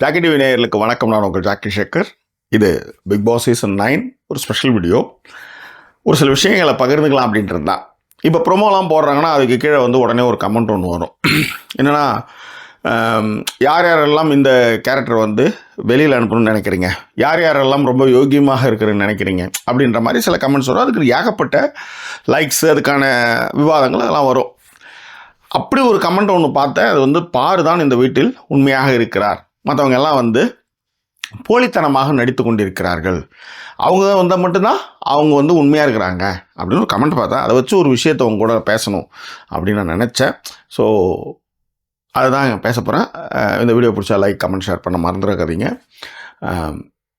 Jackie TV நேயர்களுக்கு வணக்கம். நான் உங்கள் ஜாக்கி சேகர். இது பிக் பாஸ் சீசன் 9 ஒரு ஸ்பெஷல் வீடியோ. ஒரு சில விஷயங்களை பகிர்ந்துக்கலாம் அப்படின்றது தான். இப்போ ப்ரொமோலாம் போடுறாங்கன்னா அதுக்கு கீழே வந்து உடனே ஒரு கமெண்ட் ஒன்று வரும். என்னென்னா, யார் யாரெல்லாம் இந்த கேரக்டர் வந்து வெளியில் அனுப்பணும்னு நினைக்கிறீங்க, யார் யாரெல்லாம் ரொம்ப யோகியமாக இருக்கிறன்னு நினைக்கிறீங்க அப்படின்ற மாதிரி சில கமெண்ட்ஸ் வரும். அதுக்கு ஏகப்பட்ட லைக்ஸ், அதுக்கான விவாதங்கள் அதெல்லாம் வரும். அப்படி ஒரு கமெண்ட் ஒன்று பார்த்தேன். அது வந்து பாரு தான் இந்த வீட்டில் உண்மையாக இருக்கிறார், மற்றவங்க எல்லாம் வந்து போலித்தனமாக நடித்து கொண்டிருக்கிறார்கள், அவங்க வந்தால் மட்டும்தான் அவங்க வந்து உண்மையாக இருக்கிறாங்க அப்படின்னு ஒரு கமெண்ட் பார்த்தேன். அதை வச்சு ஒரு விஷயத்தை அவங்க கூட பேசணும் அப்படின்னு நான் நினச்சேன். ஸோ அதுதான் பேச போகிறேன். இந்த வீடியோ பிடிச்சா லைக், கமெண்ட், ஷேர் பண்ண மறந்துடாதீங்க.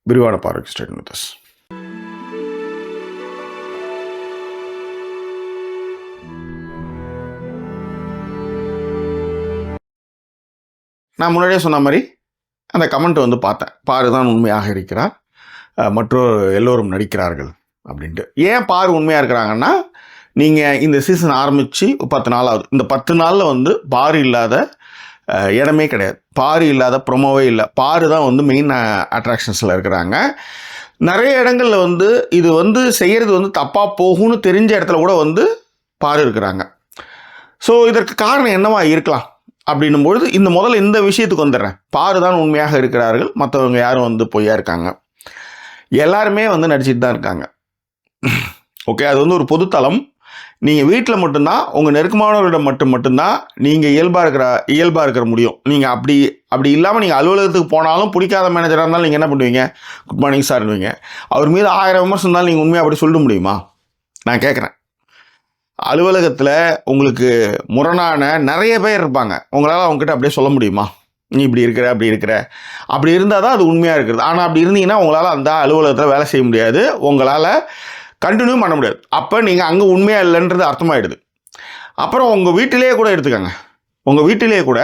விரிவான பார்வைக்கு ஸ்டார்ட் வித் திஸ். நான் முன்னாடியே சொன்ன மாதிரி அந்த கமெண்ட் வந்து பார்த்தேன். பாரு தான் உண்மையாக இருக்கிறார், மற்றொரு எல்லோரும் நடிக்கிறார்கள் அப்படின்ட்டு. ஏன் பாரு உண்மையாக இருக்கிறாங்கன்னா, நீங்கள் இந்த சீசன் ஆரம்பித்து 10 நாள் ஆகுது. இந்த 10 நாளில் வந்து பாரு இல்லாத இடமே கிடையாது, பாரு இல்லாத ப்ரொமோவே இல்லை. பாரு தான் வந்து மெயின் அட்ராக்ஷன்ஸில் இருக்கிறாங்க. நிறைய இடங்களில் வந்து இது வந்து செய்கிறது வந்து தப்பாக போகும்னு தெரிஞ்ச இடத்துல கூட வந்து பாரு இருக்கிறாங்க. ஸோ இதற்கு காரணம் என்னவா இருக்கலாம் அப்படின்னும்பொழுது முதல்ல இந்த விஷயத்துக்கு வந்துடுறேன். பாரு தான் உண்மையாக இருக்கிறார்கள், மற்றவங்க யாரும் வந்து பொய்யா இருக்காங்க. எல்லாருமே வந்து நடிச்சிட்டு தான் இருக்காங்க. ஓகே, அது வந்து ஒரு பொதுத்தளம். நீங்கள் வீட்டில் மட்டும்தான், உங்கள் நெருக்கமானவர்களிடம் மட்டும்தான் நீங்கள் இயல்பாக இருக்கிற முடியும். நீங்கள் அப்படி இல்லாமல் நீங்கள் அலுவலகத்துக்கு போனாலும் பிடிக்காத மேனேஜராக இருந்தாலும் நீங்கள் என்ன பண்ணுவீங்க? Good morning சார்னுவீங்க. அவர் மீது 1000 விமர்சனம் இருந்தாலும் நீங்கள் உண்மையாக அப்படி சொல்ல முடியுமா? நான் கேட்குறேன். அலுவலகத்தில் உங்களுக்கு முரணான நிறைய பேர் இருப்பாங்க. உங்களால் அவங்ககிட்ட அப்படியே சொல்ல முடியுமா? நீ இப்படி இருக்கிற, அப்படி இருந்தால் தான் அது உண்மையாக இருக்கிறது. ஆனால் அப்படி இருந்தீங்கன்னா உங்களால் அந்த அலுவலகத்தில் வேலை செய்ய முடியாது, உங்களால் கண்டினியூ பண்ண முடியாது. அப்போ நீங்கள் அங்கே உண்மையாக இல்லைன்றது அர்த்தமாயிடுது. அப்புறம் உங்கள் வீட்டிலேயே கூட எடுத்துக்கோங்க. உங்கள் வீட்டிலேயே கூட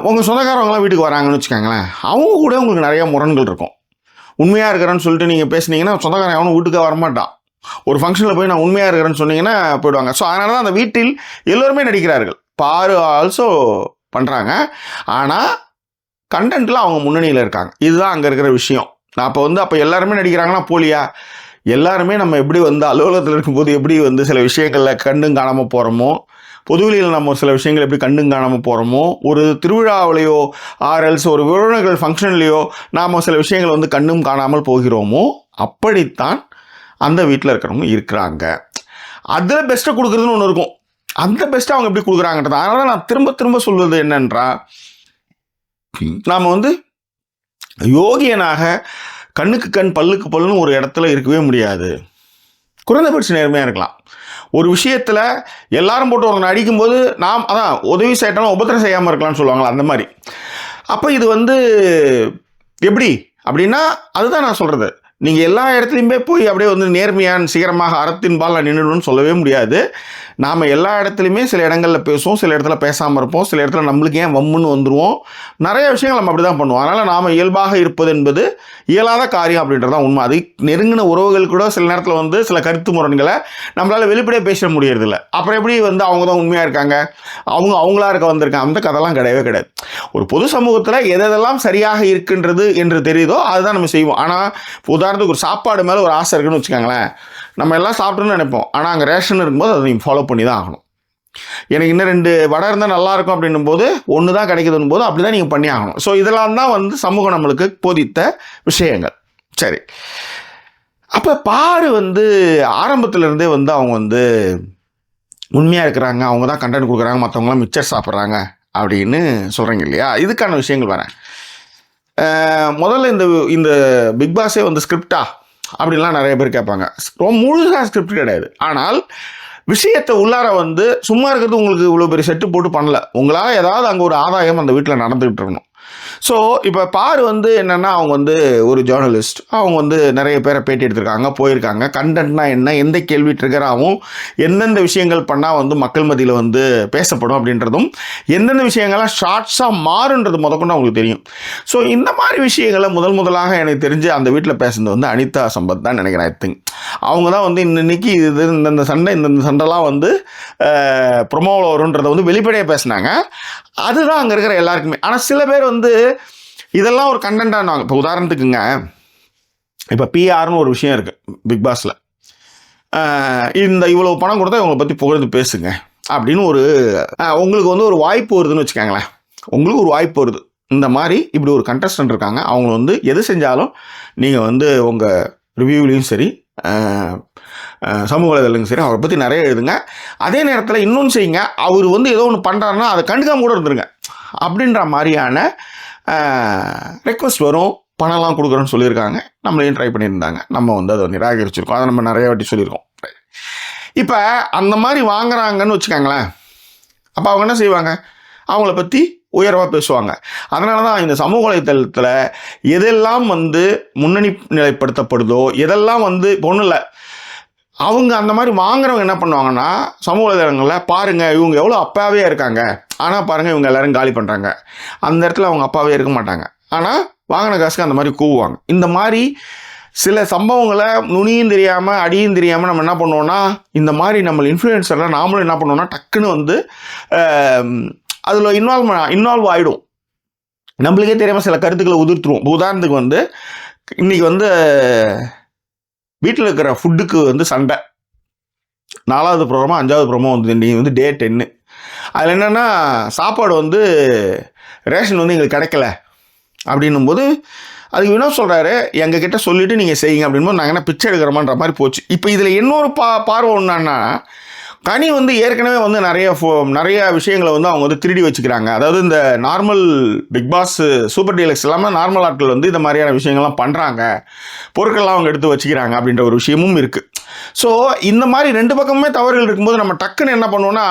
உங்கள் சொந்தக்காரவங்களாம் வீட்டுக்கு வராங்கன்னு வச்சுக்கோங்களேன், அவங்க கூட உங்களுக்கு நிறைய முரண்கள் இருக்கும். உண்மையாக இருக்கிறேன்னு சொல்லிட்டு நீங்கள் பேசுனீங்கன்னா சொந்தக்காரன் அவனும் வீட்டுக்கு வரமாட்டான். ஒரு ஃபங்க்ஷனில் போய் நான் உண்மையாக இருக்கிறேன்னு சொன்னீங்கன்னா போயிடுவாங்க. ஸோ அதனால தான் அந்த வீட்டில் எல்லோருமே நடிக்கிறார்கள். பாரு ஆல்சோ பண்ணுறாங்க, ஆனால் கண்டென்ட்டில் அவங்க முன்னணியில் இருக்காங்க. இதுதான் அங்கே இருக்கிற விஷயம். அப்போ எல்லாருமே நடிக்கிறாங்கன்னா போலியா? எல்லாருமே நம்ம எப்படி வந்து அலுவலகத்தில் இருக்கும்போது எப்படி வந்து சில விஷயங்களில் கண்டும் காணாமல் போகிறோமோ, பொதுவெளியில் நம்ம சில விஷயங்கள் எப்படி கண்டும் காணாமல் போகிறோமோ, ஒரு திருவிழாவிலையோ ஆர்எல்ஸ் ஒரு விருந்தினர்கள் ஃபங்க்ஷன்லேயோ நாம் சில விஷயங்கள் வந்து கண்டும் காணாமல் போகிறோமோ, அப்படித்தான் அந்த வீட்டில் இருக்கிறவங்க இருக்கிறாங்க. அதில் பெஸ்ட்டை கொடுக்குறதுன்னு ஒன்று இருக்கும். அந்த பெஸ்ட்டை அவங்க எப்படி கொடுக்குறாங்கன்றது. அதனால நான் திரும்ப சொல்வது என்னன்றா, நாம் வந்து யோகியனாக கண்ணுக்கு கண் பல்லுக்கு பல்லுன்னு ஒரு இடத்துல இருக்கவே முடியாது. குறைந்தபட்ச நேர்மையாக இருக்கலாம். ஒரு விஷயத்தில் எல்லாரும் போட்டு ஒன்று அடிக்கும்போது நாம் அதான் உதவி செய்யட்டாலும் உபத்திரம் செய்யாமல் இருக்கலாம்னு சொல்லுவாங்களா, அந்த மாதிரி. அப்போ இது வந்து எப்படி அப்படின்னா, அதுதான் நான் சொல்கிறது. நீங்கள் எல்லா இடத்துலையுமே போய் அப்படியே வந்து நேர்மையான சீக்கிரமாக அறத்தின் பால் நின்றுடுன்னு சொல்லவே முடியாது. நாம் எல்லா இடத்துலையுமே சில இடங்களில் பேசுவோம், சில இடத்துல பேசாமல் இருப்போம், சில இடத்துல நம்மளுக்கு ஏன் வம்முன்னு வந்துடுவோம். நிறைய விஷயங்கள் நம்ம அப்படி தான் பண்ணுவோம். அதனால் நாம் இயல்பாக இருப்பது என்பது இயலாத காரியம் அப்படின்றது தான் உண்மை. அது நெருங்கின உறவுகள் கூட சில நேரத்தில் வந்து சில கருத்து முரண்களை நம்மளால் வெளிப்படையாக பேச முடியறதில்ல. அப்புறம் எப்படி வந்து அவங்க தான் உண்மையாக இருக்காங்க, அவங்களா இருக்க வந்திருக்காங்க, அந்த கதைலாம் கிடையவே கிடையாது. ஒரு பொது சமூகத்தில் எதெல்லாம் சரியாக இருக்கின்றது என்று தெரியுதோ அதுதான் நம்ம செய்வோம். ஆனால் உதாரணத்துக்கு ஒரு சாப்பாடு மேலே ஒரு ஆசை இருக்குன்னு வச்சுக்கோங்களேன், நம்ம எல்லாம் சாப்பிட்டுன்னு நினைப்போம். ஆனால் அங்கே ரேஷன் இருக்கும்போது அதை நீங்கள் ஃபாலோ பண்ணி தான் ஆகணும். எனக்கு இன்னும் 2 வடை இருந்தால் நல்லாயிருக்கும் அப்படின்னும் போது ஒன்று தான் கிடைக்குதுன்னு போது அப்படி தான் நீங்கள் பண்ணி ஆகணும். ஸோ இதெல்லாம் தான் வந்து சமூகம் நம்மளுக்கு போதித்த விஷயங்கள். சரி, அப்போ பாரு வந்து ஆரம்பத்திலேருந்தே வந்து அவங்க வந்து உண்மையாக இருக்கிறாங்க, அவங்க தான் கண்டென்ட் கொடுக்குறாங்க, மற்றவங்களாம் மிச்சர் சாப்பிட்றாங்க அப்படின்னு சொல்கிறீங்க இல்லையா? இதுக்கான விஷயங்கள் வரேன். முதல்ல இந்த பிக் பாஸே வந்து ஸ்கிரிப்டா அப்படின்லாம் நிறைய பேர் கேட்பாங்க. ரொம்ப முழுசாக ஸ்கிரிப்ட் கிடையாது. ஆனால் விஷயத்தை உள்ளார வந்து சும்மா இருக்கிறது உங்களுக்கு இவ்வளோ பெரிய செட்டு போட்டு பண்ணல. உங்களால் ஏதாவது அங்கே ஒரு ஆதாயம் அந்த வீட்டில் நடந்துகிட்டு இருக்கணும். ஸோ இப்போ பாரு வந்து என்னென்னா, அவங்க வந்து ஒரு ஜேர்னலிஸ்ட். அவங்க வந்து நிறைய பேரை பேட்டி எடுத்திருக்காங்க, போயிருக்காங்க. கண்டென்ட்னா என்ன, எந்த கேள்வி ட்ரிகர் ஆகும், எந்தெந்த விஷயங்கள் பண்ணால் வந்து மக்கள் மத்தியில் வந்து பேசப்படும் அப்படின்றதும், எந்தெந்த விஷயங்கள்லாம் ஷார்ட்ஸாக மாறுன்றது முதற்கொண்டு அவங்களுக்கு தெரியும். ஸோ இந்த மாதிரி விஷயங்களை முதலாக எனக்கு தெரிஞ்சு அந்த வீட்டில் பேசுனது வந்து அனிதா சம்பத் தான் நினைக்கிறேன். ஐ திங்க் அவங்க தான் வந்து இன்னைக்கு இது இந்த சண்டைலாம் வந்து ப்ரொமோவில் வரும்ன்றதை வந்து வெளிப்படையாக பேசினாங்க. அதுதான் அங்கே இருக்கிற எல்லாருக்குமே. ஆனால் சில பேர் வந்து இதெல்லாம் ஒரு கண்டென்ட்டானாங்க. இப்போ உதாரணத்துக்குங்க, இப்போ பிஆர்னு ஒரு விஷயம் இருக்குது பிக் பாஸில். இந்த இவ்வளோ பணம் கொடுத்தா இவங்களை பற்றி புகழ்ந்து பேசுங்க அப்படின்னு உங்களுக்கு வந்து ஒரு வாய்ப்பு வருதுன்னு வச்சுக்கோங்களேன். உங்களுக்கு ஒரு வாய்ப்பு வருது, இந்த மாதிரி இப்படி ஒரு கண்டஸ்டன்ட் இருக்காங்க, அவங்க வந்து எது செஞ்சாலும் நீங்கள் வந்து உங்கள் ரிவ்யூவிலையும் சரி, சமூக வலைதளங்களும் சரி, அவரை பற்றி நிறைய எழுதுங்க. அதே நேரத்தில் இன்னொன்று செய்யுங்க, அவர் வந்து ஏதோ ஒன்று பண்ணுறாருன்னா அதை கண்டுக்காம கூட இருந்துருங்க அப்படின்ற மாதிரியான ரெக்வஸ்ட் வரும். பணம்லாம் கொடுக்குறோன்னு சொல்லியிருக்காங்க. நம்மளையும் ட்ரை பண்ணியிருந்தாங்க. நம்ம வந்து அதை நிராகரிச்சிருக்கோம். அதை நம்ம நிறைய வாட்டி சொல்லியிருக்கோம். இப்போ அந்த மாதிரி வாங்குறாங்கன்னு வச்சுக்கோங்களேன். அப்போ அவங்க என்ன செய்வாங்க, அவங்கள பற்றி உயர்வாக பேசுவாங்க. அதனால தான் இந்த சமூக வலைத்தளத்தில் எதெல்லாம் வந்து முன்னணி நிலைப்படுத்தப்படுதோ, எதெல்லாம் வந்து ஒன்றும் இல்லை, அவங்க அந்த மாதிரி வாங்குறவங்க என்ன பண்ணுவாங்கன்னா, சமூக வலைதளங்களில் பாருங்கள் இவங்க எவ்வளோ அப்பாவே இருக்காங்க, ஆனால் பாருங்கள் இவங்க எல்லோரும் காலி பண்ணுறாங்க. அந்த இடத்துல அவங்க அப்பாவே இருக்க மாட்டாங்க, ஆனால் வாங்கின காசுக்கு அந்த மாதிரி கூவுவாங்க. இந்த மாதிரி சில சம்பவங்களை நுனியும் தெரியாமல் அடியும் தெரியாமல் நம்ம என்ன பண்ணுவோன்னா, இந்த மாதிரி நம்ம இன்ஃப்ளூயன்சர்லாம் நாமளும் என்ன பண்ணுவோன்னா டக்குன்னு வந்து அதில் இன்வால்வ் ஆகிடும். நம்மளுக்கே தெரியாமல் சில கருத்துக்களை உதிர்த்துருவோம். உதாரணத்துக்கு வந்து இன்றைக்கி வந்து வீட்டில் இருக்கிற ஃபுட்டுக்கு வந்து சண்டை, 4வது ப்ரோமோ 5வது ப்ரோமோ வந்து இன்றைக்கி வந்து டே 10. அதில் என்னென்னா, சாப்பாடு வந்து ரேஷன் வந்து எங்களுக்கு கிடைக்கல அப்படின்னும் போது அதுக்கு வினோத் சொல்கிறாரு, எங்ககிட்ட சொல்லிவிட்டு நீங்கள் செய்யுங்க அப்படின்போது நாங்கள் என்ன பிச்சை எடுக்கிறோமான்ற மாதிரி போச்சு. இப்போ இதில் இன்னொரு பார்வை ஒன்றான்னா, கனி வந்து ஏற்கனவே வந்து நிறைய விஷயங்களை வந்து அவங்க வந்து திருடி வச்சுக்கிறாங்க. அதாவது இந்த normal Bigg Boss super deluxe இல்லாமல் நார்மல் ஆட்கள் வந்து இந்த மாதிரியான விஷயங்கள்லாம் பண்ணுறாங்க, பொருட்கள்லாம் அவங்க எடுத்து வச்சுக்கிறாங்க அப்படின்ற ஒரு விஷயமும் இருக்குது. ஸோ இந்த மாதிரி 2 பக்கமுமே தவறுகள் இருக்கும்போது நம்ம டக்குன்னு என்ன பண்ணுவோன்னா,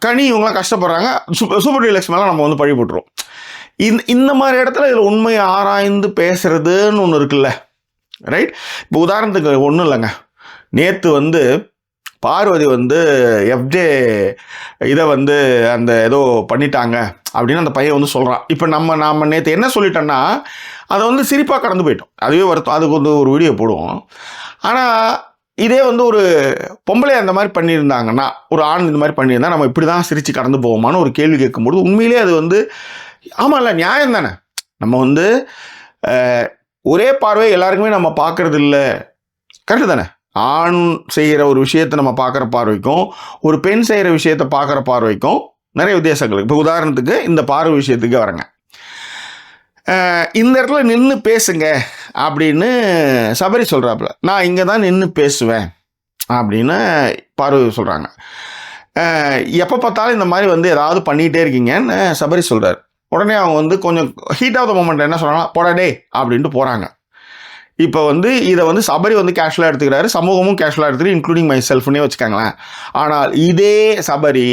கனி இவங்களாம் கஷ்டப்படுறாங்க, சூப்பர் டீலக்ஸ் மேலே நம்ம வந்து பழி போட்டுருவோம். இந்த மாதிரி இடத்துல இதில் உண்மையை ஆராய்ந்து பேசுறதுன்னு ஒன்று இருக்குல்ல, ரைட்? இப்போ உதாரணத்துக்கு ஒன்றும் இல்லைங்க, நேற்று வந்து பார்வதி வந்து எஃப்ஜே இதை வந்து அந்த ஏதோ பண்ணிட்டாங்க அப்படின்னு அந்த பையன் வந்து சொல்கிறான். இப்போ நம்ம நேற்று என்ன சொல்லிட்டோன்னா, அதை வந்து சிரிப்பாக கடந்து போயிட்டோம். அதுவே வருத்தம், அதுக்கு வந்து ஒரு வீடியோ போடுவோம். ஆனால் இதே வந்து ஒரு பொம்பளை அந்த மாதிரி பண்ணியிருந்தாங்கன்னா, ஒரு ஆண் இந்த மாதிரி பண்ணியிருந்தா நம்ம இப்படி தான் சிரித்து கடந்து போவோமான்னு ஒரு கேள்வி கேட்கும்போது உண்மையிலே அது வந்து ஆமாம் இல்லை, நியாயம் தானே. நம்ம வந்து ஒரே பார்வை எல்லாருக்குமே நம்ம பார்க்கறது இல்லை, கரெக்டு தானே? ஆண் செய்கிற ஒரு விஷயத்தை நம்ம பார்க்குற பார்வைக்கும் ஒரு பெண் செய்கிற விஷயத்தை பார்க்குற பார்வைக்கும் நிறைய வித்தியாசங்கள் இருக்குது. இப்போ உதாரணத்துக்கு இந்த பார்வை விஷயத்துக்கு வரங்க, இந்த இடத்துல நின்று பேசுங்க அப்படின்னு சபரி சொல்கிறாப்புல, நான் இங்கே தான் நின்று பேசுவேன் அப்படின்னு பார்வை சொல்கிறாங்க. எப்போ பார்த்தாலும் இந்த மாதிரி வந்து ஏதாவது பண்ணிகிட்டே இருக்கீங்கன்னு சபரி சொல்கிறார். உடனே அவங்க வந்து கொஞ்சம் ஹீட் ஆஃப் த மூமெண்ட் என்ன சொல்கிறாங்கன்னா, போடாடே அப்படின்ட்டு போகிறாங்க. இப்போ வந்து இதை வந்து சபரி வந்து கேஷுவலாக எடுத்துக்கிறாரு, சமூகமும் கேஷுவலாக எடுத்துக்கிட்டு இன்க்ளூடிங் மை செல்ஃப்னே வச்சுக்காங்களேன். ஆனால் இதே சபரி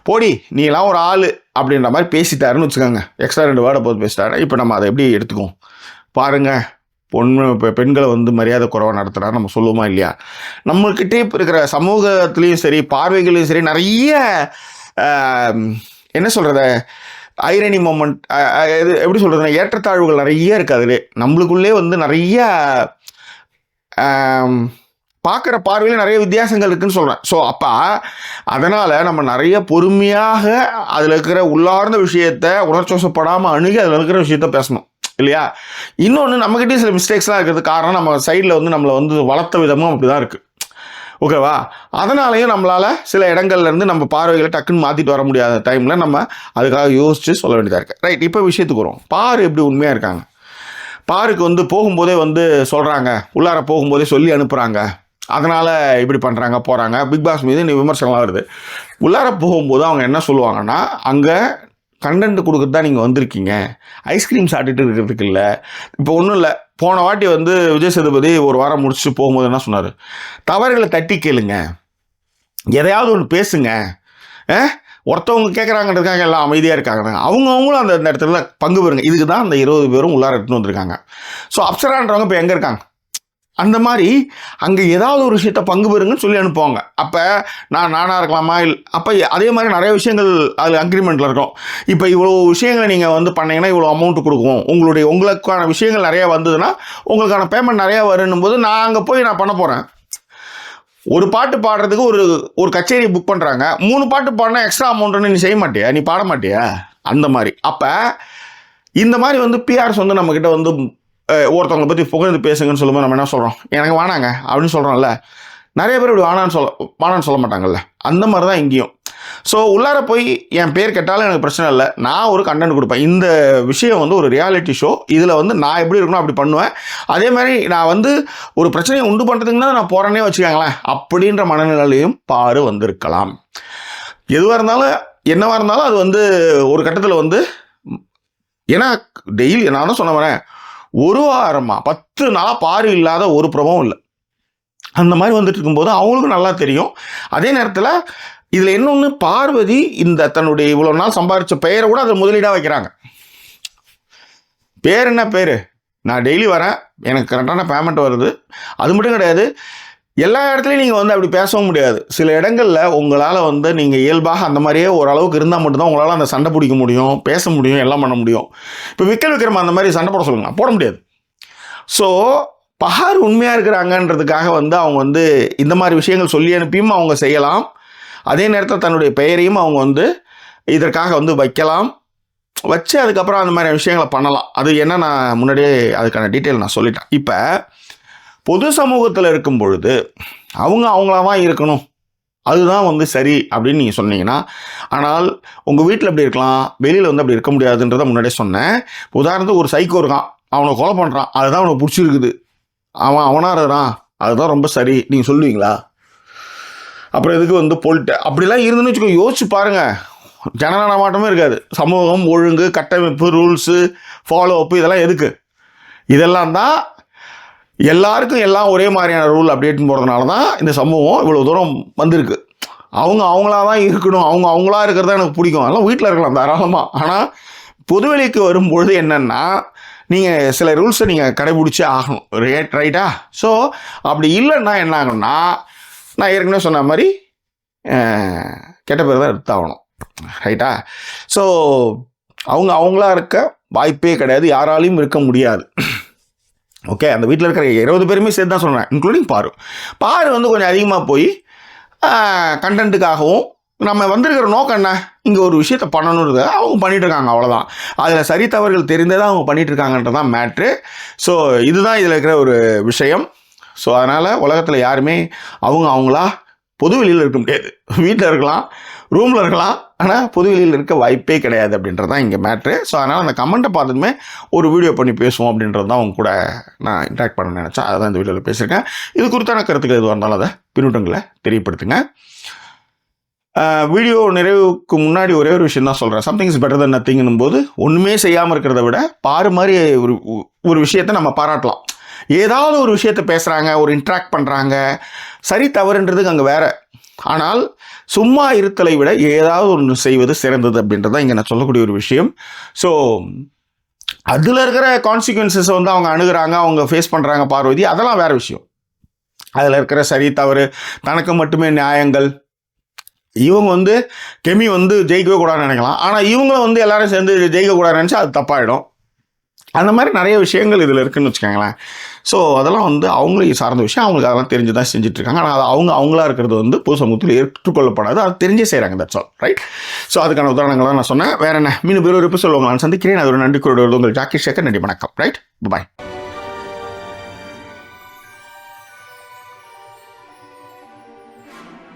போடி நீ எல்லாம் ஒரு ஆள் அப்படின்ற மாதிரி பேசிட்டாருன்னு வச்சுக்கோங்க, எக்ஸ்ட்ரா 2 வேர்டை போது பேசிட்டாரு. இப்போ நம்ம அதை எப்படி எடுத்துக்குவோம் பாருங்கள். பெண்களை வந்து மரியாதை குறைவாக நடத்துகிறாரு நம்ம சொல்லுவோமா இல்லையா? நம்மக்கிட்டே இருக்கிற சமூகத்துலேயும் சரி, பார்வைகளையும் சரி, நிறைய என்ன சொல்கிறத ஐரணி மொமெண்ட், எப்படி சொல்கிறதுனா ஏற்றத்தாழ்வுகள் நிறைய இருக்குது. அதிலே நம்மளுக்குள்ளே வந்து நிறைய பார்க்குற பார்வையில் நிறைய வித்தியாசங்கள் இருக்குதுன்னு சொல்கிறேன். ஸோ அப்போ அதனால் நம்ம நிறைய பொறுமையாக அதில் இருக்கிற உள்ளார்ந்த விஷயத்தை உணர்ச்சிவசப்படாமல் அணுகி அதில் இருக்கிற விஷயத்த பேசணும் இல்லையா? இன்னொன்று, நம்மக்கிட்டே சில மிஸ்டேக்ஸ்லாம் இருக்கிறது காரணம் நம்ம சைடில் வந்து நம்மளை வந்து வளர்த்த விதமும் அப்படி தான் இருக்குது, ஓகேவா? அதனாலையும் நம்மளால் சில இடங்கள்லேருந்து நம்ம பார்வைகளை டக்குன்னு மாற்றிட்டு வர முடியாத டைமில் நம்ம அதுக்காக யோசித்து சொல்ல வேண்டியதாக இருக்குது, ரைட்? இப்போ விஷயத்துக்கு வரும். பாரு எப்படி உண்மையாக இருக்காங்க. பாருக்கு வந்து போகும்போதே வந்து சொல்கிறாங்க, உள்ளார போகும்போதே சொல்லி அனுப்புகிறாங்க, அதனால் இப்படி பண்ணுறாங்க போகிறாங்க. பிக் பாஸ் மீது விமர்சனம்லாம் வருது. உள்ளார போகும்போது அவங்க என்ன சொல்லுவாங்கன்னா, அங்கே கண்டென்ட் கொடுக்குறது தான் நீங்கள் வந்திருக்கீங்க, ஐஸ்கிரீம் சாப்பிட்டுட்டு இருக்கிறதுக்கு இல்லை. இப்போ ஒன்றும் இல்லை, போன வாட்டி வந்து விஜய் சேதுபதி ஒரு வாரம் முடிச்சுட்டு போகும்போது என்ன சொன்னார், தவறுகளை தட்டி கேளுங்க, எதையாவது ஒன்று பேசுங்க, ஒருத்தவங்க கேட்குறாங்கன்றதுக்காக எல்லாம் அமைதியாக இருக்காங்க. அவங்களும் அந்த இடத்துல பங்கு பெறுங்க. இதுக்கு தான் அந்த 20 பேரும் உள்ளார எடுத்துன்னு வந்திருக்காங்க. ஸோ அப்சரான்றவங்க இப்போ எங்கே இருக்காங்க? அந்த மாதிரி அங்கே ஏதாவது ஒரு விஷயத்த பங்கு பெறுங்கன்னு சொல்லி அனுப்புவாங்க. அப்போ நானாக இருக்கலாமா? அப்போ அதே மாதிரி நிறைய விஷயங்கள் அதில் அக்ரிமெண்ட்டில் இருக்கும். இப்போ இவ்வளோ விஷயங்களை நீங்கள் வந்து பண்ணீங்கன்னா இவ்வளோ அமௌண்ட்டு கொடுக்கும், உங்களுக்கான விஷயங்கள் நிறையா வந்ததுன்னா உங்களுக்கான பேமெண்ட் நிறையா வருன்னும் போது நான் அங்கே போய் நான் பண்ண போகிறேன். ஒரு பாட்டு பாடுறதுக்கு ஒரு கச்சேரி புக் பண்ணுறாங்க, 3 பாட்டு பாடினா எக்ஸ்ட்ரா அமௌண்ட்டுன்னு நீ செய்ய மாட்டியா? நீ பாட மாட்டியா? அந்த மாதிரி. அப்போ இந்த மாதிரி வந்து பிஆர்ஸ் வந்து நம்மக்கிட்ட வந்து ஒருத்தவங்களை பற்றி புகழ்ந்து பேசுங்கன்னு சொல்லும்போது நம்ம என்ன சொல்கிறோம்? எனக்கு வேணாங்க அப்படின்னு சொல்கிறோம்ல. நிறைய பேர் இப்படி வேணான்னு சொல்ல மாட்டாங்கல்ல. அந்த மாதிரி தான் இங்கேயும். ஸோ உள்ளார போய் என் பேர் கேட்டாலும் எனக்கு பிரச்சனை இல்லை, நான் ஒரு கண்டென்ட் கொடுப்பேன். இந்த விஷயம் வந்து ஒரு ரியாலிட்டி ஷோ, இதில் வந்து நான் எப்படி இருக்கணும் அப்படி பண்ணுவேன். அதே மாதிரி நான் வந்து ஒரு பிரச்சனையை உண்டு பண்ணுறதுக்கு தான் நான் போகிறேன்னே வச்சுக்காங்களேன், அப்படின்ற மனநிலையும் பாரு வந்திருக்கலாம். எதுவாக இருந்தாலும் என்னவாக இருந்தாலும் அது வந்து ஒரு கட்டத்தில் வந்து, ஏன்னா டெய்லி நான் தான் சொன்ன வரேன், ஒரு வாரமாக 10 நாளாக பாரு இல்லாத ஒரு ப்ரோமோவும் இல்லை. அந்த மாதிரி வந்துட்டு இருக்கும்போது அவங்களுக்கும் நல்லா தெரியும். அதே நேரத்தில் இதில் இன்னொன்று, பார்வதி இந்த தன்னுடைய இவ்வளோ நாள் சம்பாதிச்ச பெயரை கூட அதை முதலீடாக வைக்கிறாங்க. பேர் என்ன பேர்? நான் டெய்லி வரேன், எனக்கு கரெக்டான பேமெண்ட் வருது. அது மட்டும் கிடையாது, எல்லா இடத்துலையும் நீங்கள் வந்து அப்படி பேசவும் முடியாது. சில இடங்களில் உங்களால் வந்து நீங்கள் இயல்பாக அந்த மாதிரியே ஓரளவுக்கு இருந்தால் மட்டும்தான் உங்களால் அந்த சண்டை பிடிக்க முடியும், பேச முடியும், எல்லாம் பண்ண முடியும். இப்போ விக்கல் விக்ரம் அந்த மாதிரி சண்டை போட சொல்லுங்க, போட முடியாது. ஸோ பஹார் உண்மையாக இருக்கிறாங்கன்றதுக்காக வந்து அவங்க வந்து இந்த மாதிரி விஷயங்கள் சொல்லி அனுப்பியும் அவங்க செய்யலாம். அதே நேரத்தில் தன்னுடைய பெயரையும் அவங்க வந்து இதற்காக வந்து வைக்கலாம், வச்சு அதுக்கப்புறம் அந்த மாதிரி விஷயங்களை பண்ணலாம். அது என்ன, நான் முன்னாடியே அதுக்கான டீட்டெயில் நான் சொல்லிட்டேன். இப்போ பொது சமூகத்தில் இருக்கும் பொழுது அவங்களாவா இருக்கணும், அதுதான் வந்து சரி அப்படின்னு நீங்கள் சொன்னீங்கன்னா, ஆனால் உங்கள் வீட்டில் எப்படி இருக்கலாம், வெளியில் வந்து அப்படி இருக்க முடியாதுன்றதை முன்னாடியே சொன்னேன். உதாரணத்துக்கு ஒரு சைக்கோ இருக்கான், அவனை கொலை பண்ணுறான், அதுதான் அவனுக்கு பிடிச்சிருக்குது, அவனாக இருக்கிறான், அதுதான் ரொம்ப சரி நீங்கள் சொல்லுவீங்களா? அப்புறம் எதுக்கு வந்து போல்ட்டு அப்படிலாம் இருந்துன்னு வச்சுக்கோ, யோசிச்சு பாருங்கள், ஜனநாயக மாட்டமே இருக்காது. சமூகம், ஒழுங்கு, கட்டமைப்பு, ரூல்ஸு, ஃபாலோ அப்பு, இதெல்லாம் எதுக்கு? இதெல்லாம் தான் எல்லாருக்கும் எல்லாம் ஒரே மாதிரியான ரூல் அப்டேட்னு போகிறதுனால தான் இந்த சமூகம் இவ்வளோ தூரம் வந்திருக்கு. அவங்களா தான் இருக்கணும், அவங்களா இருக்கிறது எனக்கு பிடிக்கும், அதெல்லாம் வீட்டில் இருக்கலாம் தாராளமாக. ஆனால் பொதுவெளிக்கு வரும்பொழுது என்னென்னா, நீங்கள் சில ரூல்ஸை நீங்கள் கடைபிடிச்சே ஆகணும், ரைட்டா? ஸோ அப்படி இல்லைன்னா என்ன ஆகணும்னா, நான் ஏற்கனவே சொன்ன மாதிரி கெட்ட பேர் தான் எடுத்தாகணும், ரைட்டா? ஸோ அவங்களா இருக்க வாய்ப்பே கிடையாது, யாராலையும் இருக்க முடியாது. ஓகே, அந்த வீட்டில் இருக்கிற 20 பேருமே சேர்த்து தான் சொல்கிறேன், இன்க்ளூடிங் பாரு வந்து கொஞ்சம் அதிகமாக போய் கண்டென்ட்டுக்காகவும், நம்ம வந்திருக்கிற நோக்கம் என்ன, இங்கே ஒரு விஷயத்தை பண்ணணுன்றது அவங்க பண்ணிகிட்டு இருக்காங்க, அவ்வளோதான். அதில் சரி தவறுகள் தெரிந்தே தான் அவங்க பண்ணிகிட்டு இருக்காங்கன்றதான் மேட்ரு. ஸோ இதுதான் இதில் இருக்கிற ஒரு விஷயம். ஸோ அதனால் உலகத்தில் யாருமே அவங்களா பொது வெளியில் இருக்க முடியாது. வீட்டில் இருக்கலாம், ரூமில் இருக்கலாம், ஆனால் பொது வெளியில் இருக்க வாய்ப்பே கிடையாது அப்படின்றது தான் இங்கே மேட்ரு. ஸோ அதனால் அந்த கமெண்ட்டை பார்த்ததுமே ஒரு வீடியோ பண்ணி பேசுவோம் அப்படின்றது தான் அவங்க கூட நான் இன்ட்ராக்ட் பண்ண நினச்சேன். அதை தான் இந்த வீடியோவில் பேசியிருக்கேன். இது குறித்தான கருத்துக்கள் எதுவாக இருந்தாலும் அதை பின்னூட்டங்களை தெரியப்படுத்துங்க. வீடியோ நிறைவுக்கு முன்னாடி ஒரே ஒரு விஷயம் தான் சொல்கிறேன். சம்திங் இஸ் பெட்டர் தென் நத்திங்கும் போது ஒன்றுமே செய்யாமல் இருக்கிறத விட பாரு மாதிரி ஒரு விஷயத்தை நம்ம பாராட்டலாம். ஏதாவது ஒரு விஷயத்தை பேசுகிறாங்க, ஒரு இன்ட்ராக்ட் பண்ணுறாங்க, சரி தவறுன்றதுக்கு அங்கே வேறு. ஆனால் சும்மா இருத்தலை விட ஏதாவது ஒன்று செய்வது சிறந்தது அப்படின்றது தான் இங்கே நான் சொல்லக்கூடிய ஒரு விஷயம். ஸோ அதில் இருக்கிற கான்சிக்வன்சஸை வந்து அவங்க அணுகிறாங்க, அவங்க ஃபேஸ் பண்ணுறாங்க பார்வதி, அதெல்லாம் வேறு விஷயம். அதில் இருக்கிற சரி தவறு, தனக்கு மட்டுமே நியாயங்கள், இவங்க வந்து கெமி வந்து ஜெயிக்கவே கூடாதுன்னு நினைக்கலாம், ஆனால் இவங்களும் வந்து எல்லாரும் சேர்ந்து ஜெயிக்கக்கூடாதுன்னு நினச்சா அது தப்பாயிடும். அந்த மாதிரி நிறைய விஷயங்கள் இதில் இருக்குதுன்னு வச்சுக்கோங்களேன். ஸோ அதெல்லாம் வந்து அவங்களுக்கு சார்ந்த விஷயம், அவங்களுக்கு அதெல்லாம் தெரிஞ்சு தான் செஞ்சுட்ருக்காங்க. ஆனால் அது அவங்களா இருக்கிறது வந்து பொது சமூகத்தில் ஏற்றுக்கொள்ளப்படாது, அது தெரிஞ்சே செய்கிறாங்க. That's all, right? ஸோ அதுக்கான உதாரணங்களாக நான் சொன்னேன். வேறு என்ன, மீண்டும் பேர் ஒரு எபிசோட் உங்களை நான் சந்திக்கிறேன். அது ஒரு நன்றி கூறுவது உங்கள் ஜாக்கி சேகர். நன்றி, வணக்கம். ரைட், பாய்.